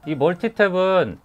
이 멀티탭은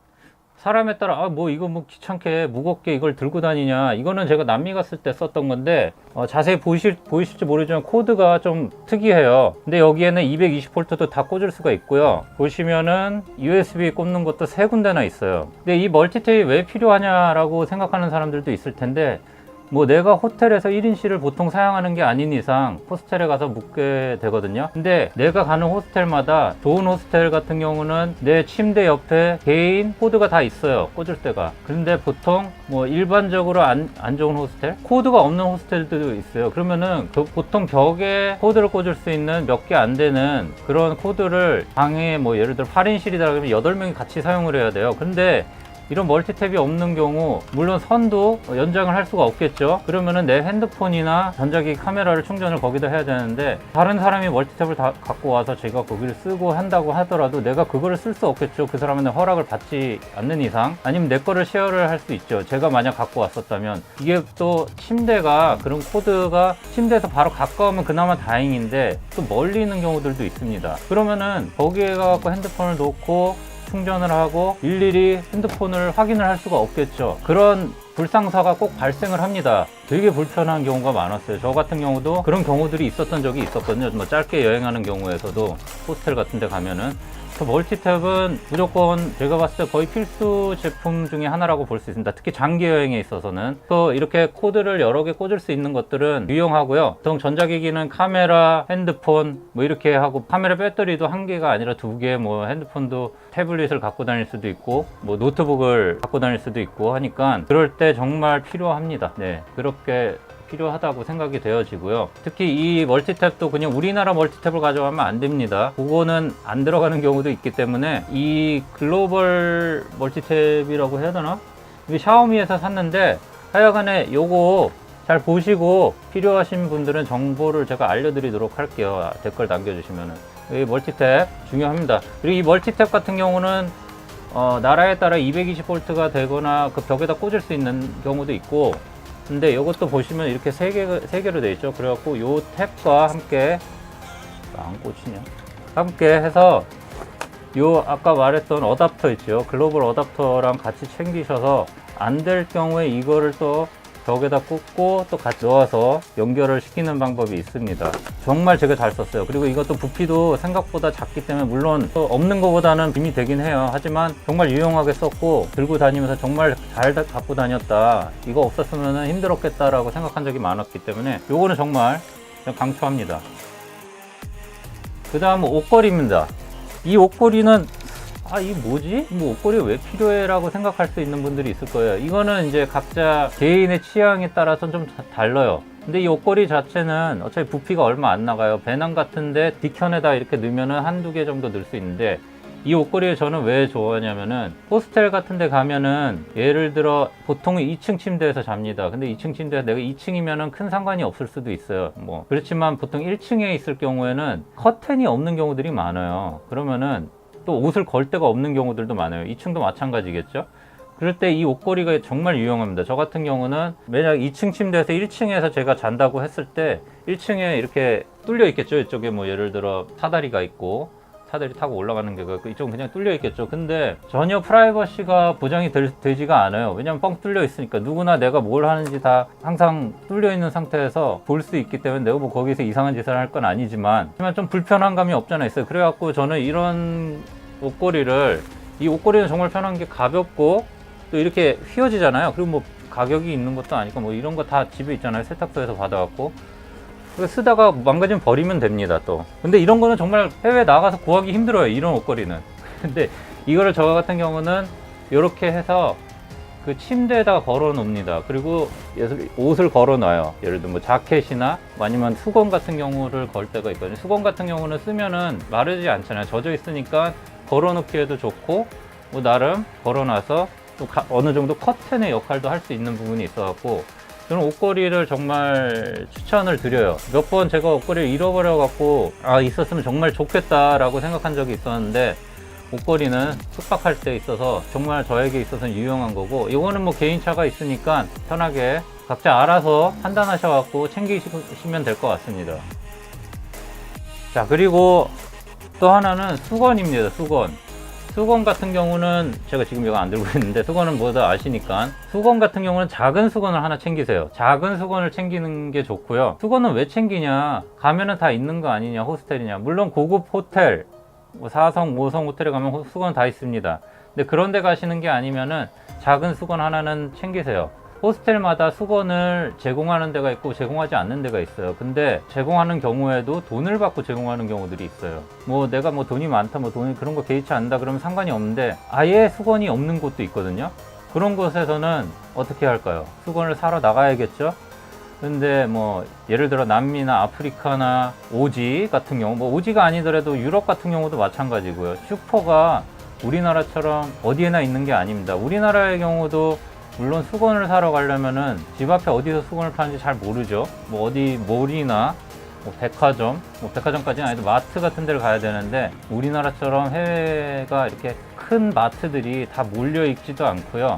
사람에 따라 뭐 이거 뭐 귀찮게 무겁게 이걸 들고 다니냐, 이거는 제가 남미 갔을 때 썼던 건데 자세히 보이실지 모르지만 코드가 좀 특이해요. 근데 여기에는 220V도 다 꽂을 수가 있고요. 보시면은 USB 꽂는 것도 세 군데나 있어요. 근데 이 멀티탭이 왜 필요하냐라고 생각하는 사람들도 있을 텐데, 뭐 내가 호텔에서 1인실을 보통 사용하는 게 아닌 이상 호스텔에 가서 묵게 되거든요. 근데 내가 가는 호스텔마다, 좋은 호스텔 같은 경우는 내 침대 옆에 개인 코드가 다 있어요, 꽂을 때가. 그런데 보통 뭐 일반적으로 안 좋은 호스텔, 코드가 없는 호스텔도 있어요. 그러면은 보통 벽에 코드를 꽂을 수 있는 몇 개 안 되는 그런 코드를 방에, 뭐 예를 들어 8인실이다 그러면 8명이 같이 사용을 해야 돼요. 근데 이런 멀티탭이 없는 경우, 물론 선도 연장을 할 수가 없겠죠. 그러면은 내 핸드폰이나 전자기기 카메라를 충전을 거기다 해야 되는데, 다른 사람이 멀티탭을 다 갖고 와서 제가 거기를 쓰고 한다고 하더라도 내가 그거를 쓸 수 없겠죠. 그 사람한테 허락을 받지 않는 이상. 아니면 내 거를 쉐어를 할 수 있죠, 제가 만약 갖고 왔었다면. 이게 또 침대가, 그런 코드가 침대에서 바로 가까우면 그나마 다행인데 또 멀리 있는 경우들도 있습니다. 그러면은 거기에 가서 핸드폰을 놓고 충전을 하고 일일이 핸드폰을 확인을 할 수가 없겠죠. 그런 불상사가 꼭 발생을 합니다. 되게 불편한 경우가 많았어요. 저 같은 경우도 그런 경우들이 있었던 적이 있었거든요. 뭐 짧게 여행하는 경우에서도 호스텔 같은 데 가면은. 그래서 멀티탭은 무조건 제가 봤을 때 거의 필수 제품 중에 하나라고 볼 수 있습니다. 특히 장기 여행에 있어서는. 또 이렇게 코드를 여러 개 꽂을 수 있는 것들은 유용하고요. 보통 전자기기는 카메라, 핸드폰 뭐 이렇게 하고, 카메라 배터리도 한 개가 아니라 두 개, 뭐 핸드폰도 태블릿을 갖고 다닐 수도 있고 뭐 노트북을 갖고 다닐 수도 있고 하니까 그럴 때 정말 필요합니다. 네, 그렇게 필요하다고 생각이 되어지고요. 특히 이 멀티탭도 그냥 우리나라 멀티탭을 가져가면 안 됩니다. 그거는 안 들어가는 경우도 있기 때문에, 이 글로벌 멀티탭이라고 해야 되나? 이게 샤오미에서 샀는데, 하여간에 요거 잘 보시고 필요하신 분들은 정보를 제가 알려드리도록 할게요. 댓글 남겨주시면은. 이 멀티탭 중요합니다. 그리고 이 멀티탭 같은 경우는 나라에 따라 220V가 되거나 그 벽에다 꽂을 수 있는 경우도 있고, 근데 이것도 보시면 이렇게 세 개로 되어 있죠. 그래갖고 요 탭과 함께, 안 꽂히냐? 함께 해서 요 아까 말했던 어댑터 있죠. 글로벌 어댑터랑 같이 챙기셔서 안 될 경우에 이거를 또 벽에다 꽂고 또 같이 넣어서 연결을 시키는 방법이 있습니다. 정말 제가 잘 썼어요. 그리고 이것도 부피도 생각보다 작기 때문에, 물론 또 없는 것보다는 힘이 되긴 해요. 하지만 정말 유용하게 썼고, 들고 다니면서 정말 잘 갖고 다녔다, 이거 없었으면 힘들었겠다라고 생각한 적이 많았기 때문에 요거는 정말 강추합니다. 그 다음은 옷걸이입니다. 이 옷걸이는 이 뭐지? 뭐 옷걸이가 왜 필요해? 라고 생각할 수 있는 분들이 있을 거예요. 이거는 이제 각자 개인의 취향에 따라서 좀 달라요. 근데 이 옷걸이 자체는 어차피 부피가 얼마 안 나가요. 배낭 같은데 뒷편에다 이렇게 넣으면은 한두 개 정도 넣을 수 있는데, 이 옷걸이를 저는 왜 좋아하냐면은, 호스텔 같은 데 가면은 예를 들어 보통 2층 침대에서 잡니다. 근데 2층 침대에서 내가 2층이면은 큰 상관이 없을 수도 있어요. 뭐 그렇지만 보통 1층에 있을 경우에는 커튼이 없는 경우들이 많아요. 그러면은 또 옷을 걸 데가 없는 경우들도 많아요. 2층도 마찬가지겠죠. 그럴 때 이 옷걸이가 정말 유용합니다. 저 같은 경우는 만약 2층 침대에서 1층에서 제가 잔다고 했을 때 1층에 이렇게 뚫려 있겠죠. 이쪽에 뭐 예를 들어 사다리가 있고, 사다리 타고 올라가는 게 있고, 이쪽은 그냥 뚫려 있겠죠. 근데 전혀 프라이버시가 보장이 되지가 않아요. 왜냐면 뻥 뚫려 있으니까. 누구나 내가 뭘 하는지 다 항상 뚫려 있는 상태에서 볼 수 있기 때문에 내가 뭐 거기서 이상한 짓을 할 건 아니지만, 하지만 좀 불편한 감이 없잖아 있어요. 그래갖고 저는 이런 옷걸이를, 이 옷걸이는 정말 편한 게 가볍고 또 이렇게 휘어지잖아요. 그리고 뭐 가격이 있는 것도 아니고, 뭐 이런 거 다 집에 있잖아요. 세탁소에서 받아갖고 쓰다가 망가지면 버리면 됩니다. 또 근데 이런 거는 정말 해외 나가서 구하기 힘들어요, 이런 옷걸이는. 근데 이거를 저 같은 경우는 이렇게 해서 그 침대에다가 걸어 놓습니다. 그리고 옷을 걸어 놔요. 예를 들면 뭐 자켓이나 아니면 수건 같은 경우를 걸 때가 있거든요. 수건 같은 경우는 쓰면은 마르지 않잖아요. 젖어 있으니까 걸어 놓기에도 좋고, 뭐 나름 걸어 놔서 또 어느 정도 커튼의 역할도 할 수 있는 부분이 있어 갖고, 저는 옷걸이를 정말 추천을 드려요. 몇 번 제가 옷걸이를 잃어버려 갖고 있었으면 정말 좋겠다 라고 생각한 적이 있었는데, 옷걸이는 숙박할 때 있어서 정말 저에게 있어서는 유용한 거고, 이거는 뭐 개인차가 있으니까 편하게 각자 알아서 판단하셔 갖고 챙기시면 될 것 같습니다. 자, 그리고 또 하나는 수건입니다. 수건 같은 경우는 제가 지금 이거 안 들고 있는데, 수건은 모두 아시니까, 수건 같은 경우는 작은 수건을 하나 챙기세요. 작은 수건을 챙기는 게 좋고요. 수건은 왜 챙기냐, 가면은 다 있는 거 아니냐, 호스텔이냐. 물론 고급 호텔, 4성 5성 호텔에 가면 수건 다 있습니다. 근데 그런 데 가시는 게 아니면은 작은 수건 하나는 챙기세요. 호스텔마다 수건을 제공하는 데가 있고 제공하지 않는 데가 있어요. 근데 제공하는 경우에도 돈을 받고 제공하는 경우들이 있어요. 뭐 내가 뭐 돈이 많다, 뭐 돈이 그런 거 개의치 않는다 그러면 상관이 없는데, 아예 수건이 없는 곳도 있거든요. 그런 곳에서는 어떻게 할까요? 수건을 사러 나가야겠죠? 근데 뭐 예를 들어 남미나 아프리카나 오지 같은 경우, 뭐 오지가 아니더라도 유럽 같은 경우도 마찬가지고요. 슈퍼가 우리나라처럼 어디에나 있는 게 아닙니다. 우리나라의 경우도 물론 수건을 사러 가려면은 집 앞에 어디서 수건을 파는지 잘 모르죠. 뭐 어디 몰이나 뭐 백화점, 뭐 백화점까지는 아니도 마트 같은 데를 가야 되는데, 우리나라처럼 해외가 이렇게 큰 마트들이 다 몰려 있지도 않고요.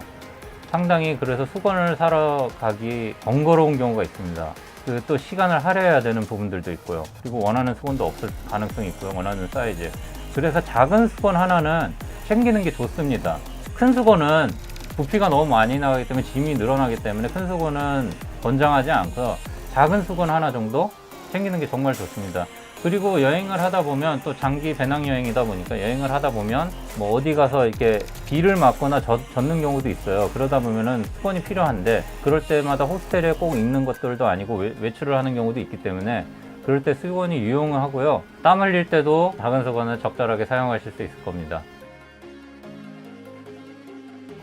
상당히 그래서 수건을 사러 가기 번거로운 경우가 있습니다. 그 또 시간을 할애해야 되는 부분들도 있고요. 그리고 원하는 수건도 없을 가능성이 있고요. 원하는 사이즈. 그래서 작은 수건 하나는 챙기는 게 좋습니다. 큰 수건은 부피가 너무 많이 나가기 때문에 짐이 늘어나기 때문에 큰 수건은 권장하지 않고요. 작은 수건 하나 정도 챙기는 게 정말 좋습니다. 그리고 여행을 하다 보면, 또 장기 배낭여행이다 보니까 여행을 하다 보면 뭐 어디 가서 이렇게 비를 맞거나 젖는 경우도 있어요. 그러다 보면은 수건이 필요한데, 그럴 때마다 호스텔에 꼭 있는 것들도 아니고 외출을 하는 경우도 있기 때문에 그럴 때 수건이 유용하고요. 땀 흘릴 때도 작은 수건을 적절하게 사용하실 수 있을 겁니다.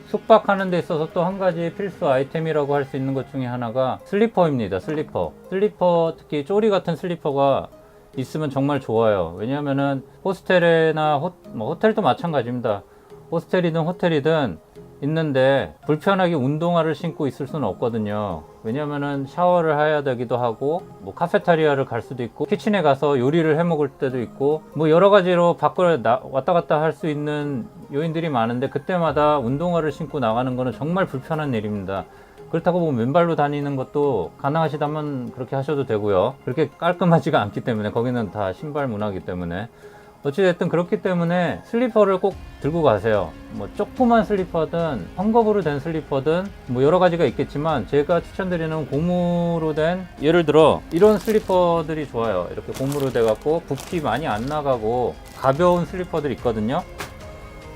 숙박하는 데 있어서 또 한 가지 필수 아이템이라고 할 수 있는 것 중에 하나가 슬리퍼입니다. 슬리퍼, 특히 쪼리 같은 슬리퍼가 있으면 정말 좋아요. 왜냐하면은 호스텔이나 호텔도 마찬가지입니다. 호스텔이든 호텔이든 있는데 불편하게 운동화를 신고 있을 수는 없거든요. 왜냐면은 샤워를 해야 되기도 하고, 뭐 카페테리아를 갈 수도 있고, 키친에 가서 요리를 해 먹을 때도 있고, 뭐 여러 가지로 밖을 왔다 갔다 할 수 있는 요인들이 많은데, 그때마다 운동화를 신고 나가는 거는 정말 불편한 일입니다. 그렇다고 뭐 맨발로 다니는 것도 가능하시다면 그렇게 하셔도 되고요. 그렇게 깔끔하지가 않기 때문에, 거기는 다 신발 문화이기 때문에. 어찌됐든 그렇기 때문에 슬리퍼를 꼭 들고 가세요. 뭐 조그만 슬리퍼든 헝겊으로 된 슬리퍼든 뭐 여러 가지가 있겠지만, 제가 추천드리는 고무로 된, 예를 들어 이런 슬리퍼들이 좋아요. 이렇게 고무로 돼 갖고 부피 많이 안 나가고 가벼운 슬리퍼들이 있거든요.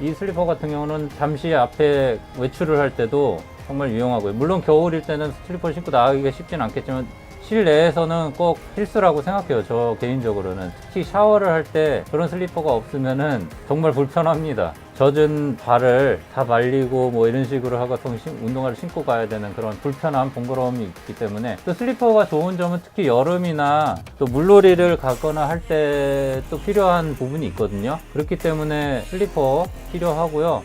이 슬리퍼 같은 경우는 잠시 앞에 외출을 할 때도 정말 유용하고요. 물론 겨울일 때는 슬리퍼를 신고 나가기가 쉽진 않겠지만 실내에서는 꼭 필수라고 생각해요. 저 개인적으로는. 특히 샤워를 할 때 그런 슬리퍼가 없으면은 정말 불편합니다. 젖은 발을 다 말리고 뭐 이런 식으로 하고 운동화를 신고 가야 되는 그런 불편함, 번거로움이 있기 때문에, 또 슬리퍼가 좋은 점은 특히 여름이나 또 물놀이를 가거나 할 때 또 필요한 부분이 있거든요. 그렇기 때문에 슬리퍼 필요하고요.